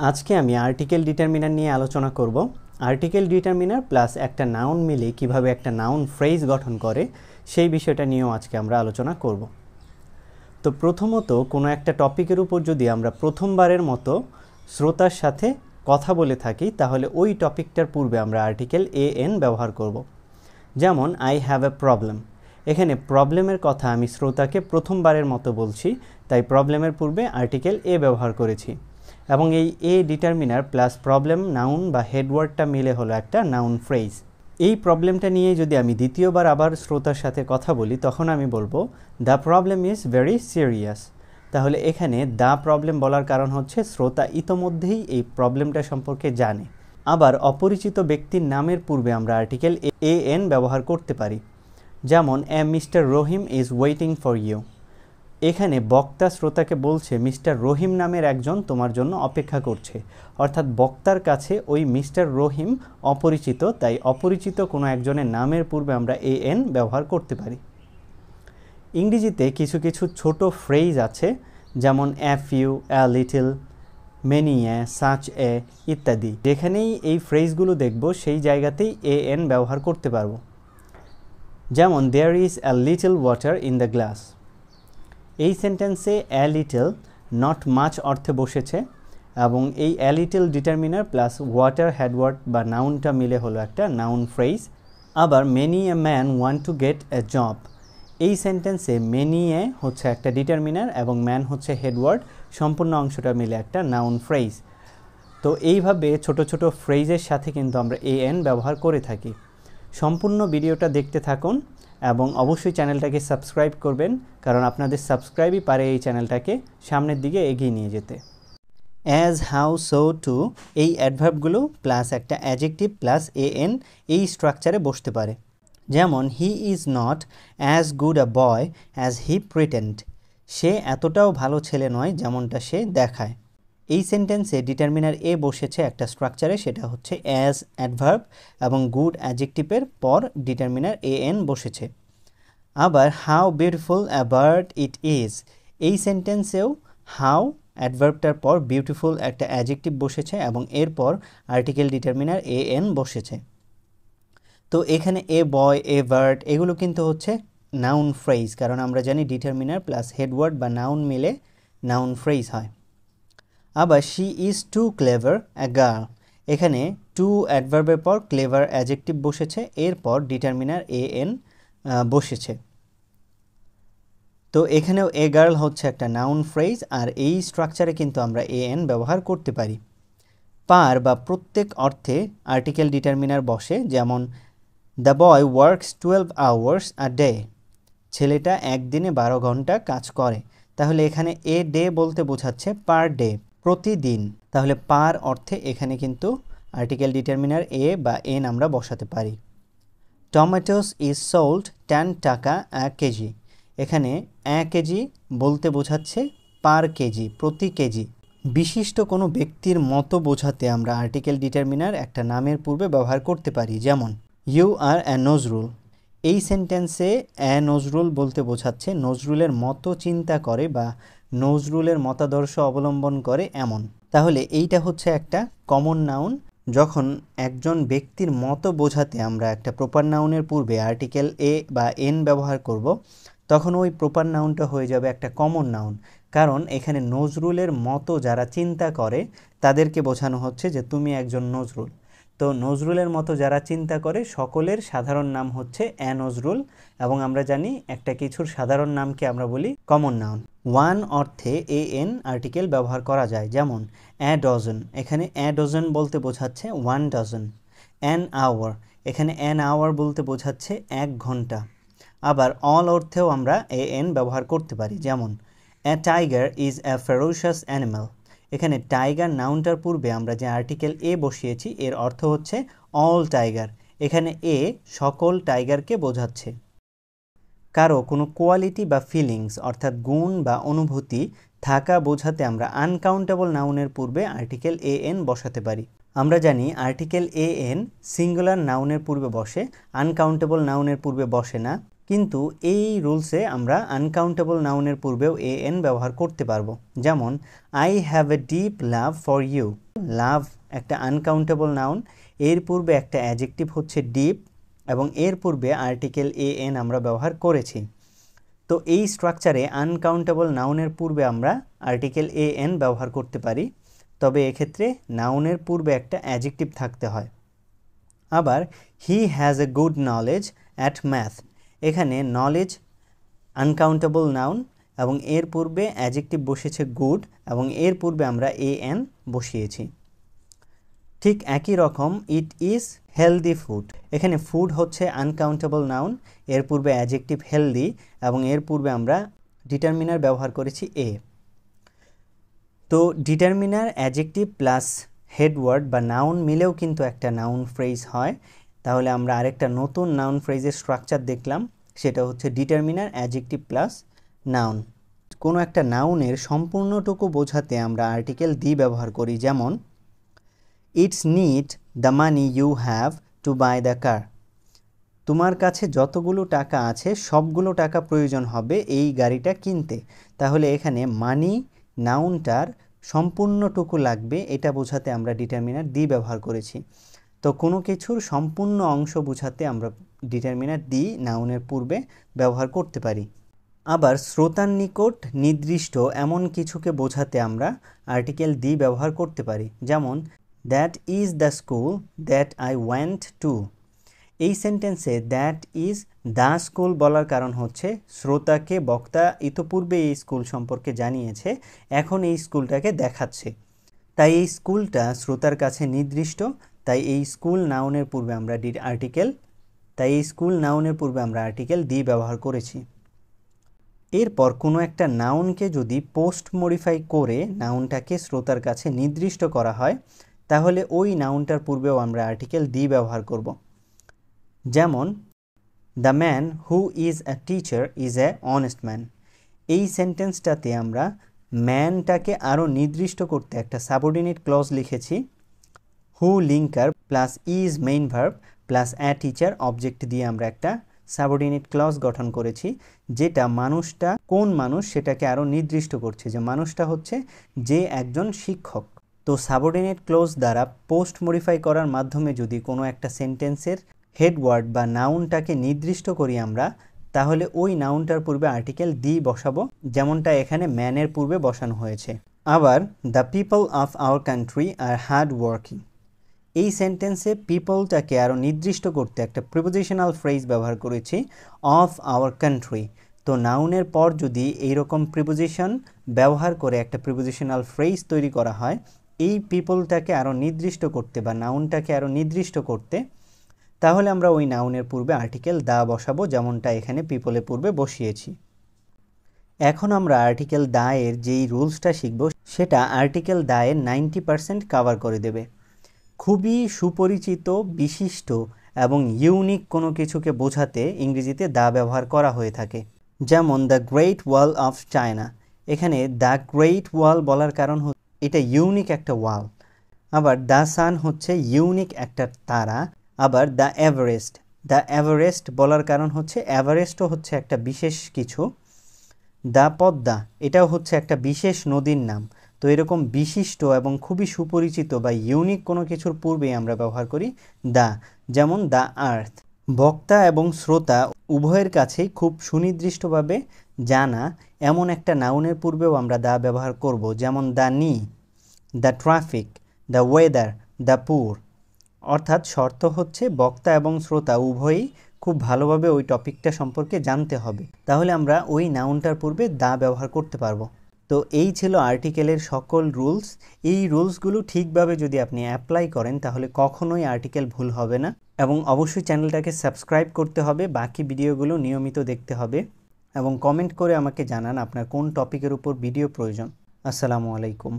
আজকে আমি article determiner নিয়ে আলোচনা করব। আর্টিকেল ডিটারমিনার প্লাস একটা নাউন মিলে কিভাবে একটা নাউন ফ্রেজ গঠন করে সেই বিষয়টা নিয়েও আজকে আমরা আলোচনা করব। তো প্রথমত কোনো একটা টপিকের উপর যদি আমরা প্রথমবারের মতো শ্রোতার সাথে কথা বলে থাকি তাহলে ওই টপিকটার পূর্বে আমরা আর্টিকেল এন ব্যবহার করব। যেমন আই হ্যাভ এ প্রবলেম, এখানে প্রবলেমের কথা আমি শ্রোতাকে প্রথমবারের মতো বলছি, তাই প্রবলেমের পূর্বে আর্টিকেল এ ব্যবহার করেছি এবং এই এ ডিটারমিনার প্লাস প্রবলেম নাউন বা হেডওয়ার্ডটা মিলে হলো একটা নাউন ফ্রেজ। এই প্রবলেমটা নিয়ে যদি আমি দ্বিতীয়বার আবার শ্রোতার সাথে কথা বলি তখন আমি বলবো the problem is very serious. তাহলে এখানে দ্য প্রবলেম বলার কারণ হচ্ছে শ্রোতা ইতোমধ্যেই এই প্রবলেমটা সম্পর্কে জানে। আবার অপরিচিত ব্যক্তির নামের পূর্বে আমরা আর্টিকেল এন ব্যবহার করতে পারি। যেমন Mister Rahim is waiting for you. এখানে বক্তা শ্রোতাকে বলছে মিস্টার রহিম নামের একজন তোমার জন্য অপেক্ষা করছে, অর্থাৎ বক্তার কাছে ওই মিস্টার রহিম অপরিচিত, তাই অপরিচিত কোনো একজনের নামের পূর্বে আমরা এন ব্যবহার করতে পারি। ইংরেজিতে কিছু কিছু ছোট ফ্রেজ আছে, যেমন a few, a little, many, such a ইত্যাদি। যেখানেই এই ফ্রেজগুলো দেখব সেই জায়গাতেই এন ব্যবহার করতে পারবো। যেমন there is a little water in the glass. এই সেন্টেন্সে অ্যা লিটল নট মাচ অর্থে বসেছে এবং এই a little determiner plus water headword বা নাউনটা মিলে হলো একটা নাউন ফ্রেজ। আবার many a man want to get a job. এই সেন্টেন্সে মেনি এ হচ্ছে একটা ডিটারমিনার এবং ম্যান হচ্ছে হেডওয়ার্ড, সম্পূর্ণ অংশটা মিলে একটা নাউন ফ্রেজ। তো এইভাবে ছোট ছোট ফ্রেজের সাথে কিন্তু আমরা এন ব্যবহার করে থাকি। সম্পূর্ণ ভিডিওটা দেখতে থাকুন এবং অবশ্যই চ্যানেলটাকে সাবস্ক্রাইব করবেন, কারণ আপনাদের সাবস্ক্রাইবই পারে এই চ্যানেলটাকে সামনের দিকে এগিয়ে নিয়ে যেতে। অ্যাজ, হাউ, সো, টু এই অ্যাডভার্বগুলো প্লাস একটা অ্যাডজেক্টিভ প্লাস এন এই স্ট্রাকচারে বসতে পারে। যেমন he is not as good a boy as he pretend. সে এতটাও ভালো ছেলে নয় যেমনটা সে দেখায়। এই সেন্টেন্সে ডিটারমিনার এ বসেছে একটা স্ট্রাকচারে, সেটা হচ্ছে অ্যাজ অ্যাডভার্ব এবং গুড অ্যাডজেক্টিভের পর ডিটারমিনার এন বসেছে। আবার how beautiful a bird it is. এই সেন্টেন্সেও হাউ অ্যাডভার্বটার পর বিউটিফুল একটা অ্যাডজেক্টিভ বসেছে এবং এরপর আর্টিকেল ডিটারমিনার এন বসেছে। তো এখানে এ বয়, এ বার্ড এগুলো কিন্তু হচ্ছে নাউন ফ্রেজ, কারণ আমরা জানি ডিটারমিনার প্লাস হেডওয়ার্ড বা নাউন মিলে নাউন ফ্রেজ হয়। আবার she is too clever a girl. এখানে টু অ্যাডভার্বের পর ক্লেভার অ্যাডজেক্টিভ বসেছে, এরপর ডিটারমিনার এন বসেছে। তো এখানেও এ গার্ল হচ্ছে একটা নাউন ফ্রেজ আর এই স্ট্রাকচারে কিন্তু আমরা এন ব্যবহার করতে পারি। পার বা প্রত্যেক অর্থে আর্টিকেল ডিটারমিনার বসে, যেমন the boy works 12 hours a day. ছেলেটা একদিনে 12 ঘন্টা কাজ করে। তাহলে এখানে এ ডে বলতে বোঝাচ্ছে পার ডে, প্রতিদিন। তাহলে পার অর্থে এখানে কিন্তু আর্টিকেল ডিটারমিনার এ বা এন আমরা বসাতে পারি। টমেটোস ইজ সোল্ড 10 টাকা আ কেজি। এখানে 1 কেজি বলতে বোঝাচ্ছে পার কেজি, প্রতি কেজি। বিশিষ্ট কোনো ব্যক্তির মতো বোঝাতে আমরা আর্টিকেল ডিটারমিনার একটা নামের পূর্বে ব্যবহার করতে পারি। যেমন ইউ আর অ্যা নজরুল। এই সেন্টেন্সে অ্যা নজরুল বলতে বোঝাচ্ছে নজরুলের মতো চিন্তা করে বা নজরুলের মতাদর্শ অবলম্বন করে এমন। তাহলে এইটা হচ্ছে একটা কমন নাউন। যখন একজন ব্যক্তির মতো বোঝাতে আমরা একটা প্রপার নাউনের পূর্বে আর্টিকেল এ বা এন ব্যবহার করব, তখন ওই প্রপার নাউনটা হয়ে যাবে একটা কমন নাউন, কারণ এখানে নজরুলের মতো যারা চিন্তা করে তাদেরকে বোঝানো হচ্ছে যে তুমি একজন নজরুল। তো নজরুলের মতো যারা চিন্তা করে সকলের সাধারণ নাম হচ্ছে অ্যা নজরুল, এবং আমরা জানি একটা কিছুর সাধারণ নামকে আমরা বলি কমন নাউন। ওয়ান অর্থে এন আর্টিকেল ব্যবহার করা যায়, যেমন অ্যা ডজন। এখানে অ্যা ডজন বলতে বোঝাচ্ছে 1 ডজন। অ্যান আওয়ার, এখানে অ্যান আওয়ার বলতে বোঝাচ্ছে 1 ঘন্টা। আবার অল অর্থেও আমরা এন ব্যবহার করতে পারি, যেমন অ্যা টাইগার ইজ অ্যা ফেরোশিয়াস অ্যানিমাল। এখানে টাইগার নাউনটার পূর্বে আমরা যে আর্টিকেল এ বসিয়েছি এর অর্থ হচ্ছে অল টাইগার। এখানে এ সকল টাইগারকে বোঝাচ্ছে। কারো কোনো কোয়ালিটি বা ফিলিংস অর্থাৎ গুণ বা অনুভূতি থাকা বোঝাতে আমরা আনকাউন্টেবল নাউনের পূর্বে আর্টিকেল এন বসাতে পারি। আমরা জানি আর্টিকেল এন সিঙ্গুলার নাউনের পূর্বে বসে, আনকাউন্টেবল নাউনের পূর্বে বসে না। কিন্তু এই রুলসে আমরা আনকাউন্টেবল নাউনের পূর্বেও এন ব্যবহার করতে পারবো। যেমন I have a deep love for you. Love একটা আনকাউন্টেবল নাউন, এর পূর্বে একটা অ্যাডজেক্টিভ হচ্ছে ডিপ এবং এর পূর্বে আর্টিকেল এন আমরা ব্যবহার করেছি। তো এই স্ট্রাকচারে আনকাউন্টেবল নাউনের পূর্বে আমরা আর্টিকেল এন ব্যবহার করতে পারি, তবে এক্ষেত্রে নাউনের পূর্বে একটা অ্যাডজেক্টিভ থাকতে হয়। আবার he has a good knowledge at math, এখানে নলেজ আনকাউন্টেবল নাউন এবং এর পূর্বে অ্যাডজেক্টিভ বসেছে গুড এবং এর পূর্বে আমরা এন বসিয়েছি। ঠিক একই রকম ইট ইজ হেলদি ফুড, এখানে ফুড হচ্ছে আনকাউন্টেবল নাউন, এর পূর্বে অ্যাডজেক্টিভ হেলদি এবং এর পূর্বে আমরা ডিটারমিনার ব্যবহার করেছি এ। তো ডিটারমিনার অ্যাডজেক্টিভ প্লাস হেডওয়ার্ড বা নাউন মিলেও কিন্তু একটা নাউন ফ্রেজ হয়। তাহলে আমরা আরেকটা নতুন নাউন ফ্রেজের স্ট্রাকচার দেখলাম, সেটা হচ্ছে ডিটারমিনার অ্যাডজেক্টিভ প্লাস নাউন। কোনো একটা নাউনের সম্পূর্ণটুকু বোঝাতে আমরা আর্টিকেল দি ব্যবহার করি। যেমন it's need the money you have to buy the car, তোমার কাছে যতগুলো টাকা আছে সবগুলো টাকা প্রয়োজন হবে এই গাড়িটা কিনতে। তাহলে এখানে মানি নাউনটার সম্পূর্ণটুকু লাগবে, এটা বোঝাতে আমরা ডিটারমিনার দি ব্যবহার করেছি। তো কোনো কিছুর সম্পূর্ণ অংশ বোঝাতে আমরা ডিটারমিনার দি নাউনের পূর্বে ব্যবহার করতে পারি। আবার শ্রোতার নিকট নির্দিষ্ট এমন কিছুকে বোঝাতে আমরা আর্টিকেল দি ব্যবহার করতে পারি। যেমন that is the school that I went to, এই সেন্টেন্সে দ্যাট ইজ দ্য স্কুল বলার কারণ হচ্ছে শ্রোতাকে বক্তা ইতোপূর্বে এই স্কুল সম্পর্কে জানিয়েছে, এখন এই স্কুলটাকে দেখাচ্ছে, তাই এই স্কুলটা শ্রোতার কাছে নির্দিষ্ট, তাই এই স্কুল নাউনের পূর্বে আমরা আর্টিকেল দি ব্যবহার করেছি। এরপর কোনো একটা নাউনকে যদি পোস্ট মডিফাই করে নাউনটাকে শ্রোতার কাছে নির্দিষ্ট করা হয়, তাহলে ওই নাউনটার পূর্বেও আমরা আর্টিকেল দি ব্যবহার করব। যেমন the man who is a teacher is a honest man, এই সেন্টেন্সটাতে আমরা ম্যানটাকে আরও নির্দিষ্ট করতে একটা সাবঅর্ডিনেট ক্লজ লিখেছি। Who linker plus is main verb plus a teacher object দিয়ে আমরা একটা সাবঅর্ডিনেট ক্লজ গঠন করেছি, যেটা মানুষটা কোন মানুষ সেটাকে আরও নির্দিষ্ট করছে, যে মানুষটা হচ্ছে যে একজন শিক্ষক। তো সাবঅর্ডিনেট ক্লজ দ্বারা পোস্ট মডিফাই করার মাধ্যমে যদি কোনো একটা সেন্টেন্সের হেডওয়ার্ড বা নাউনটাকে নির্দিষ্ট করি আমরা, তাহলে ওই নাউনটার পূর্বে আর্টিকেল দি বসাবো, যেমনটা এখানে ম্যানের পূর্বে বসানো হয়েছে। আবার the people of our country are hard working, এই সেন্টেন্সে পিপলটাকে আরও নির্দিষ্ট করতে একটা প্রিপোজিশনাল ফ্রেজ ব্যবহার করেছি, অফ আওয়ার কান্ট্রি। তো নাউনের পর যদি এইরকম প্রিপোজিশন ব্যবহার করে একটা প্রিপোজিশনাল ফ্রেজ তৈরি করা হয়, এই পিপলটাকে আরও নির্দিষ্ট করতে বা নাউনটাকে আরও নির্দিষ্ট করতে, তাহলে আমরা ওই নাউনের পূর্বে আর্টিকেল দা বসাবো, যেমনটা এখানে পিপলের পূর্বে বসিয়েছি। এখন আমরা আর্টিকেল দা এর যেই রুলসটা শিখব, সেটা আর্টিকেল দা এর 90% কাভার করে দেবে। খুবই সুপরিচিত, বিশিষ্ট এবং ইউনিক কোনো কিছুকে বোঝাতে ইংরেজিতে দা ব্যবহার করা হয়ে থাকে। যেমন the great wall of China, এখানে দ্য গ্রেট ওয়াল বলার কারণ হচ্ছে এটা ইউনিক একটা ওয়াল। আবার দ্য সান হচ্ছে ইউনিক একটা তারা। আবার দ্য এভারেস্ট বলার কারণ হচ্ছে এভারেস্টও হচ্ছে একটা বিশেষ কিছু। দ্য পদ্মা, এটাও হচ্ছে একটা বিশেষ নদীর নাম। তো এরকম বিশিষ্ট এবং খুবই সুপরিচিত বা ইউনিক কোনো কিছুর পূর্বেই আমরা ব্যবহার করি দা। যেমন দ্য আর্থ, বক্তা এবং শ্রোতা উভয়ের কাছেই খুব সুনির্দিষ্টভাবে জানা এমন একটা নাউনের পূর্বেও আমরা দা ব্যবহার করব। যেমন দ্য নি, the traffic, the weather, the poor. অর্থাৎ শর্ত হচ্ছে বক্তা এবং শ্রোতা উভয়ই খুব ভালোভাবে ওই টপিকটা সম্পর্কে জানতে হবে, তাহলে আমরা ওই নাউনটার পূর্বে দা ব্যবহার করতে পারবো। তো এই ছিল আর্টিকেলের সকল রুলস। এই রুলসগুলো ঠিকভাবে যদি আপনি অ্যাপ্লাই করেন, তাহলে কখনোই আর্টিকেল ভুল হবে না। এবং অবশ্যই চ্যানেলটাকে সাবস্ক্রাইব করতে হবে, বাকি ভিডিওগুলো নিয়মিত দেখতে হবে এবং কমেন্ট করে আমাকে জানান আপনার কোন টপিকের উপর ভিডিও প্রয়োজন। আসসালামু আলাইকুম।